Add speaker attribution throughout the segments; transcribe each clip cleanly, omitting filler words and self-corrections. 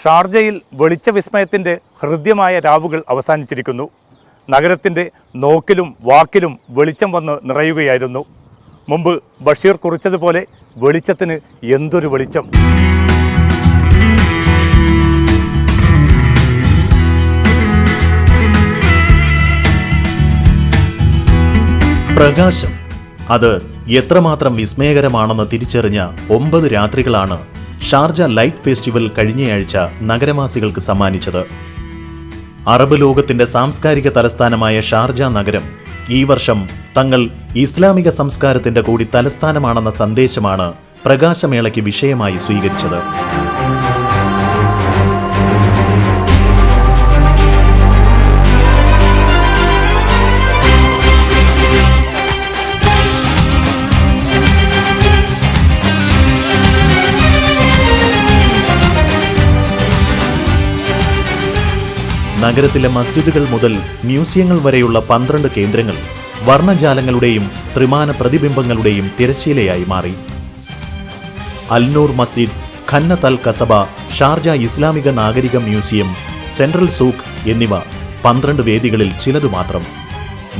Speaker 1: ഷാർജയിൽ വെളിച്ച വിസ്മയത്തിൻ്റെ ഹൃദ്യമായ രാവുകൾ അവസാനിച്ചിരിക്കുന്നു. നഗരത്തിൻ്റെ നോക്കിലും വാക്കിലും വെളിച്ചം വന്ന് നിറയുകയായിരുന്നു. മുമ്പ് ബഷീർ കുറിച്ചതുപോലെ വെളിച്ചത്തിന് എന്തൊരു വെളിച്ചം!
Speaker 2: പ്രകാശം അത് എത്രമാത്രം വിസ്മയകരമാണെന്ന് തിരിച്ചറിഞ്ഞ 9 രാത്രികളാണ് ഷാർജ ലൈറ്റ് ഫെസ്റ്റിവൽ കഴിഞ്ഞയാഴ്ച നഗരവാസികൾക്ക് സമ്മാനിച്ചത്. അറബ് ലോകത്തിന്റെ സാംസ്കാരിക തലസ്ഥാനമായ ഷാർജ നഗരം ഈ വർഷം തങ്ങൾ ഇസ്ലാമിക സംസ്കാരത്തിന്റെ കൂടി തലസ്ഥാനമാണെന്ന സന്ദേശമാണ് പ്രകാശമേളയ്ക്ക് വിഷയമായി സ്വീകരിച്ചത്. നഗരത്തിലെ മസ്ജിദുകൾ മുതൽ മ്യൂസിയങ്ങൾ വരെയുള്ള 12 കേന്ദ്രങ്ങൾ വർണ്ണജാലങ്ങളുടെയും ത്രിമാന പ്രതിബിംബങ്ങളുടെയും തിരശ്ശീലയായി മാറി. അൽനൂർ മസ്ജിദ്, ഖന്നത്ത് അൽ കസബ, ഷാർജ ഇസ്ലാമിക നാഗരിക മ്യൂസിയം, സെൻട്രൽ സൂഖ് എന്നിവ 12 വേദികളിൽ ചിലതു മാത്രം.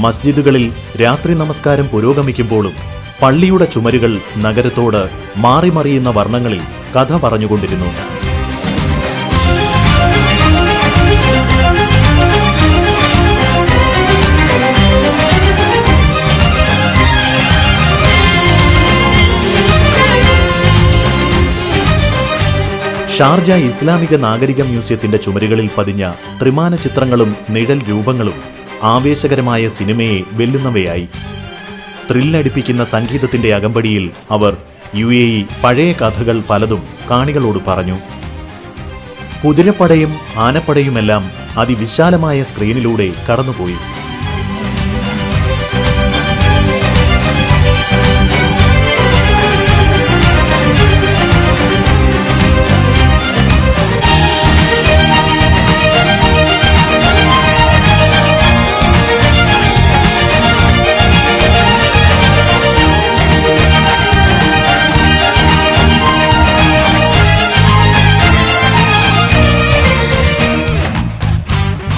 Speaker 2: മസ്ജിദുകളിൽ രാത്രി നമസ്കാരം പുരോഗമിക്കുമ്പോഴും പള്ളിയുടെ ചുമരുകൾ നഗരത്തോട് മാറിമറിയുന്ന വർണ്ണങ്ങളിൽ കഥ പറഞ്ഞുകൊണ്ടിരുന്നു. ഷാർജ ഇസ്ലാമിക നാഗരിക മ്യൂസിയത്തിന്റെ ചുമരുകളിൽ പതിഞ്ഞ ത്രിമാന ചിത്രങ്ങളും നിഴൽ രൂപങ്ങളും ആവേശകരമായ സിനിമയെ വെല്ലുന്നവയായി. ത്രില്ലടിപ്പിക്കുന്ന സംഗീതത്തിന്റെ അകമ്പടിയിൽ അവർ UAE പഴയ കഥകൾ പലതും കാണികളോട് പറഞ്ഞു. കുതിരപ്പടയും ആനപ്പടയുമെല്ലാം അതിവിശാലമായ സ്ക്രീനിലൂടെ കടന്നുപോയി.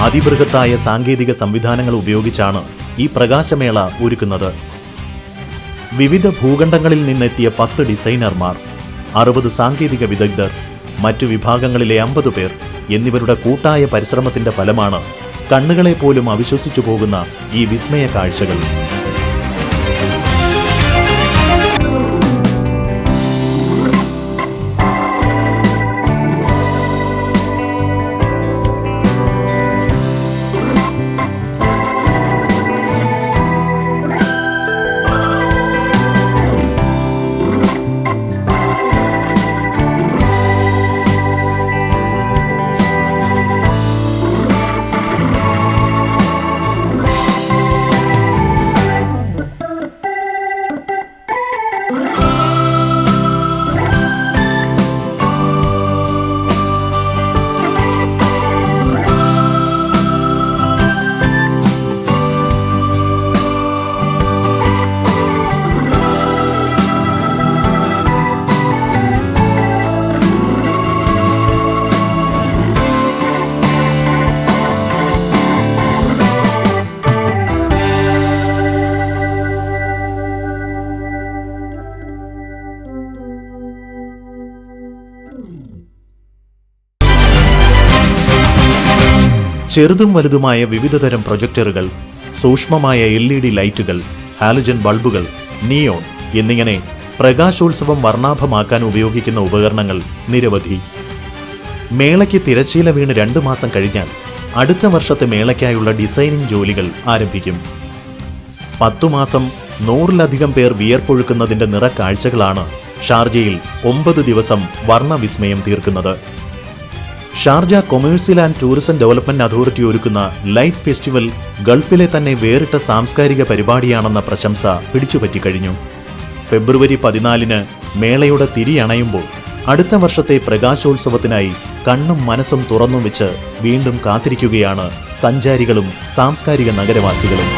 Speaker 2: അതിബൃഹത്തായ സാങ്കേതിക സംവിധാനങ്ങൾ ഉപയോഗിച്ചാണ് ഈ പ്രകാശമേള ഒരുക്കുന്നത്. വിവിധ ഭൂഖണ്ഡങ്ങളിൽ നിന്നെത്തിയ 10 ഡിസൈനർമാർ, 60 സാങ്കേതിക വിദഗ്ധർ, മറ്റു വിഭാഗങ്ങളിലെ 50 പേർ എന്നിവരുടെ കൂട്ടായ പരിശ്രമത്തിന്റെ ഫലമാണ് കണ്ണുകളെ പോലും അവിശ്വസിച്ചു പോകുന്ന ഈ വിസ്മയ കാഴ്ചകൾ. ചെറുതും വലുതുമായ വിവിധതരം പ്രൊജക്ടറുകൾ, സൂക്ഷ്മമായ LED ലൈറ്റുകൾ, ഹാലജൻ ബൾബുകൾ, നിയോൺ എന്നിങ്ങനെ പ്രകാശോത്സവം വർണ്ണാഭമാക്കാൻ ഉപയോഗിക്കുന്ന ഉപകരണങ്ങൾ നിരവധി. മേളയ്ക്ക് തിരശ്ശീല വീണ് 2 മാസം കഴിഞ്ഞാൽ അടുത്ത വർഷത്തെ മേളയ്ക്കായുള്ള ഡിസൈനിങ് ജോലികൾ ആരംഭിക്കും. 10 മാസം 100-ലധികം പേർ വിയർപ്പൊഴുക്കുന്നതിന്റെ നിറക്കാഴ്ചകളാണ് ഷാർജയിൽ 9 ദിവസം വർണ്ണവിസ്മയം തീർക്കുന്നത്. Sharjah commercial and tourism development authority ഒരുക്കുന്ന ലൈറ്റ് ഫെസ്റ്റിവൽ ഗൾഫിലെ തന്നെ വേറിട്ട സാംസ്കാരിക പരിപാടിയാണെന്ന പ്രശംസ പിടിച്ചുപറ്റിക്കഴിഞ്ഞു. ഫെബ്രുവരി 14 മേളയുടെ തിരിയണയുമ്പോൾ അടുത്ത വർഷത്തെ പ്രകാശോത്സവത്തിനായി കണ്ണും മനസ്സും തുറന്നും വെച്ച് വീണ്ടും കാത്തിരിക്കുകയാണ് സഞ്ചാരികളും സാംസ്കാരിക നഗരവാസികളും.